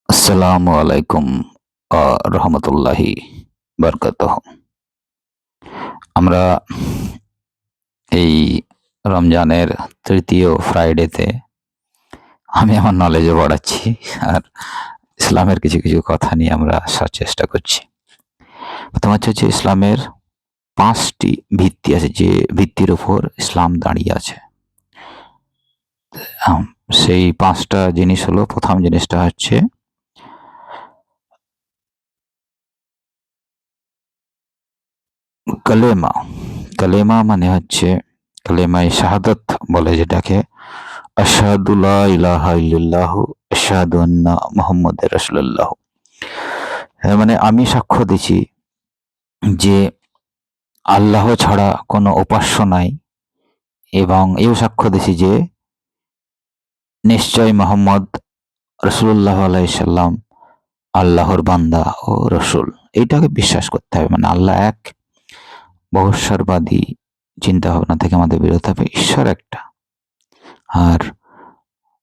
আসসালামু আলাইকুম রহমতুল্লাহি বারকাতুহ। আমরা এই রমজানের তৃতীয় ফ্রাইডেতে আমি আমার নলেজও বাড়াচ্ছি, আর ইসলামের কিছু কিছু কথা নিয়ে আমরা আসার চেষ্টা করছি। প্রথম হচ্ছে ইসলামের 5টি ভিত্তি আছে, যে ভিত্তির উপর ইসলাম দাঁড়িয়ে আছে। সেই 5টা জিনিস হলো, প্রথম জিনিসটা হচ্ছে কালেমা। কালেমা মানে হচ্ছে কালেমায়ে শাহাদাত বলে যেটাকে, আশহাদু লা ইলাহা ইল্লাল্লাহু আশহাদু আন্না মুহাম্মাদুর রাসূলুল্লাহ। মানে আমি সাক্ষ্য দিচ্ছি যে আল্লাহ ছাড়া কোনো উপাস্য নাই, এবং এও সাক্ষ্য দিচ্ছি যে নিশ্চয় মুহাম্মদ রাসূলুল্লাহ আলাইহিস সালাম আল্লাহর বান্দা ও রসুল। এইটাকে বিশ্বাস করতে হবে, মানে আল্লাহ এক, বহুস্বরবাদী চিন্তা ভাবনা থেকে আমাদের বিরত হবে। ঈশ্বর একটা, আর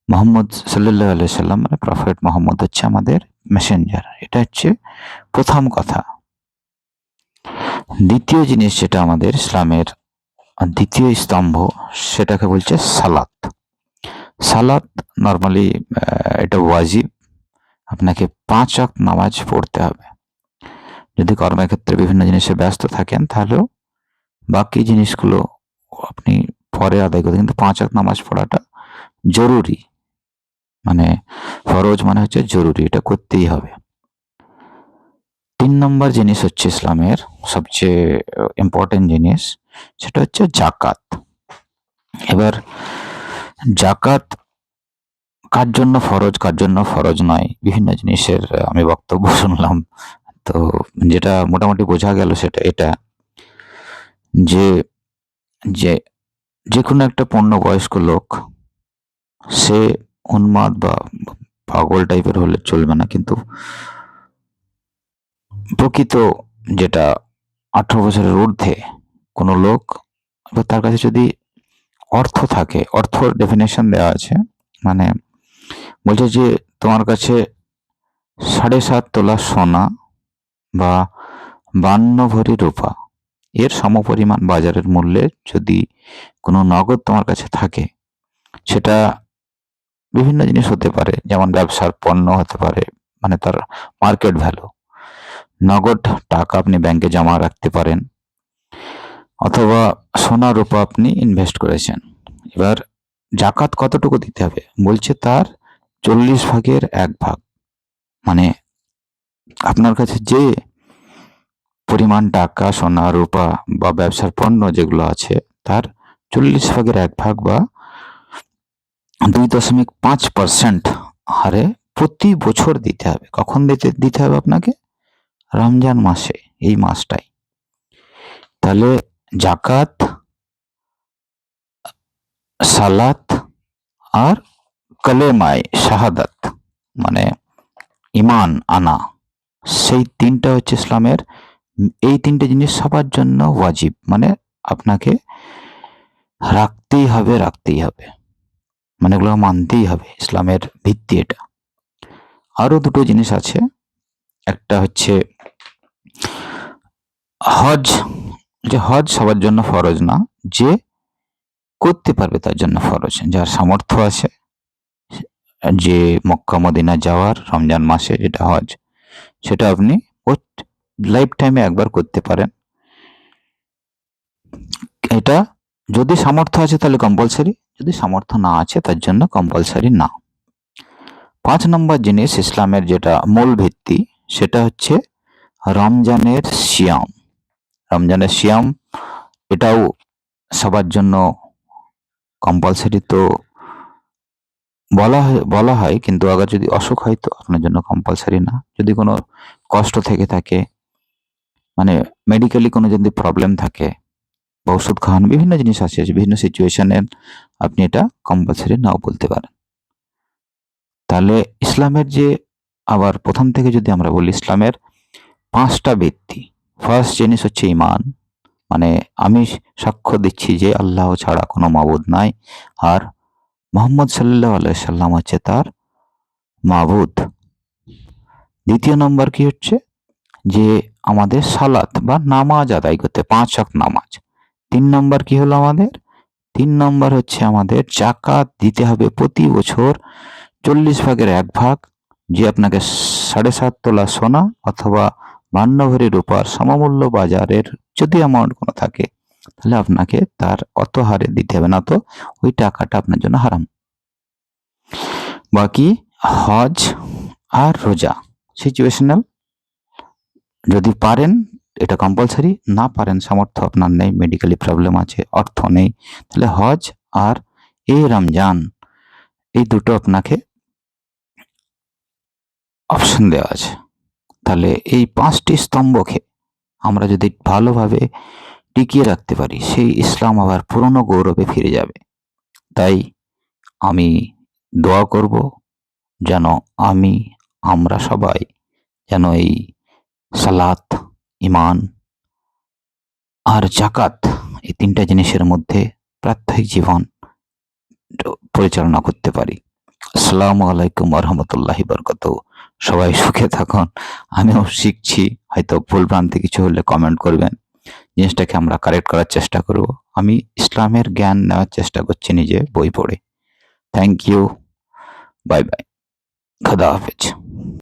মোহাম্মদ সাল্লাল্লাহু আলাইহি সাল্লাম মানে প্রফেট মোহাম্মদ হচ্ছে আমাদের মেসেঞ্জার। এটা হচ্ছে প্রথম কথা। দ্বিতীয় জিনিস যেটা আমাদের ইসলামের দ্বিতীয় স্তম্ভ, সেটাকে বলছে সালাত। সালাত নর্মালি এটা ওয়াজিব, আপনাকে 5 ওয়াক্ত নামাজ পড়তে হবে। যদি কর্মক্ষেত্রে বিভিন্ন জিনিসে ব্যস্ত থাকেন তাহলেও বাকি জিনিসগুলো আপনি পরে আদায় করতে, কিন্তু 5 ওয়াক্ত নামাজ পড়াটা জরুরি। মানে ফরজ মানে হচ্ছে জরুরি, এটা করতেই হবে। 3 নম্বর জিনিস হচ্ছে ইসলামের সবচেয়ে ইম্পর্টেন্ট জিনিস, সেটা হচ্ছে জাকাত। এবার জাকাত কার জন্য ফরজ, কার জন্য ফরজ নয়, বিভিন্ন জিনিসের আমি বক্তব্য শুনলাম। তো যেটা মোটামুটি বোঝা গেল সেটা এটা যে যে যে কোনো একটা পূর্ণবয়স্ক লোক, সে উন্মাদ বা পাগল টাইপের হলে চলবে না, কিন্তু প্রকৃত যেটা 18 বছরের ঊর্ধ্বে কোনো লোক, তার কাছে যদি অর্থ থাকে, অর্থর ডেফিনেশন দেওয়া আছে, মানে বলছে যে তোমার কাছে 7.5 তোলা সোনা বা 52 ভরি রূপা এর সমপরিমাণ বাজারের মূল্যে যদি কোনো নগদ তোমার কাছে থাকে, সেটা বিভিন্ন জিনিস হতে পারে, যেমন ব্যবসার পণ্য হতে পারে, মানে তার মার্কেট ভ্যালু। নগদ টাকা আপনি ব্যাংকে জমা রাখতে পারেন, অথবা সোনা রূপা আপনি ইনভেস্ট করেছেন। এবার জাকাত কতটুকু দিতে হবে, বলছে তার 40 ভাগের 1 ভাগ। মানে আপনার কাছে যে পরিমাণ টাকা, সোনা রূপা বা ব্যবসার পণ্য যেগুলো আছে, তার 40 ভাগের 1 ভাগ বা 2.5% হারে প্রতি বছর দিতে হবে। কখন দিতে হবে আপনাকে? রমজান মাসে, এই মাসটাই। তাহলে জাকাত, সালাত আর কালেমায়ে শাহাদাত মানে ইমান আনা, সেই 3টা হচ্ছে ইসলামের। এই 3টে জিনিস সবার জন্য ওয়াজিব, মানে আপনাকে রাখতেই হবে, মানে এগুলো মানতেই হবে। ইসলামের ভিত্তি এটা। আরো দুটো জিনিস আছে, একটা হচ্ছে হজ। যে হজ সবার জন্য ফরজ না, যে করতে পারবে তার জন্য ফরজ। যার সামর্থ্য আছে, যে মক্কা মদিনা যাওয়ার রমজান মাসে যেটা হজ, সেটা আপনি লাইফ টাইমে একবার করতে পারেন। এটা যদি সামর্থ্য আছে তাহলে কম্পালসারি, যদি সামর্থ্য না আছে তার জন্য কম্পালসারি না। 5 নম্বর জিনিস ইসলামের যেটা মূল ভিত্তি, সেটা হচ্ছে রমজানের সিয়াম। রমজানের সিয়াম এটাও সবার জন্য কম্পালসারি তো বলা হয়, কিন্তু আবার যদি অসুখ হয় তো আপনার জন্য কম্পালসারি না। যদি কোনো কষ্ট থেকে থাকে, মানে মেডিকেলি কোনো যদি প্রবলেম থাকে বা ওষুধ খাওয়ানো, বিভিন্ন জিনিস আছে, বিভিন্ন সিচুয়েশনে আপনি এটা কম্পালসারি নাও বলতে পারেন। তাহলে ইসলামের যে, আবার প্রথম থেকে যদি আমরা বলি, ইসলামের 5টা ভিত্তি। ফার্স্ট জিনিস হচ্ছে ইমান, মানে আমি সাক্ষ্য দিচ্ছি যে আল্লাহ ছাড়া কোনো মাবুদ নাই, আর মুহাম্মদ সাল্লাল্লাহু আলাইহি সাল্লাম হচ্ছে তার মাবুদ। দ্বিতীয় নম্বর কি হচ্ছে যে আমাদের সালাত বা নামাজ আদায় করতে 5 ওয়াক্ত নামাজ। 3 নম্বর কি হলো আমাদের? 3 নম্বর হচ্ছে আমাদের যাকাত দিতে হবে প্রতি বছর 40 ভাগের 1 ভাগ, যে আপনাকে 7.5 তোলা সোনা অথবা 52 ভরি রূপার সমমূল্য বাজারের যদি অ্যামাউন্ট কোনো থাকে, তাহলে আপনাকে তার অত হারে দিতে হবে, না তো ওই টাকাটা আপনার জন্য হারাম। বাকি হজ আর রোজা সিচুয়েশনাল, যদি পারেন এটা কম্পালসারি, না পারেন সামর্থ্য আপনার নেই, মেডিকেলি প্রবলেম আছে, অর্থ নেই, তাহলে হজ আর এই রমজান, এই দুটো আপনাকে অপশন দেওয়া আছে। তাহলে এই 5টি স্তম্ভকে আমরা যদি ভালোভাবে টিকিয়ে রাখতে পারি, সেই ইসলাম আবার পুরনো গৌরবে ফিরে যাবে। তাই আমি দোয়া করব যেন আমরা সবাই যেন এই সালাত, ইমান আর যাকাত, এই 3টা জিনিসের মধ্যে প্রাত্যহিক জীবন পরিচালনা করতে পারি। আসসালামু আলাইকুম ওয়া রাহমাতুল্লাহি ওয়া বারাকাতুহু। সবাই সুখে থাকুন। আমিও শিখছি, হয়তো ভুলভ্রান্তি কিছু হলে কমেন্ট করবেন। জিনিসটাকে আমরা কারেক্ট করার চেষ্টা করব। আমি ইসলামের জ্ঞান নেওয়ার চেষ্টা করছি নিজে বই পড়ে। Thank you. Bye bye. খোদা হাফেজ।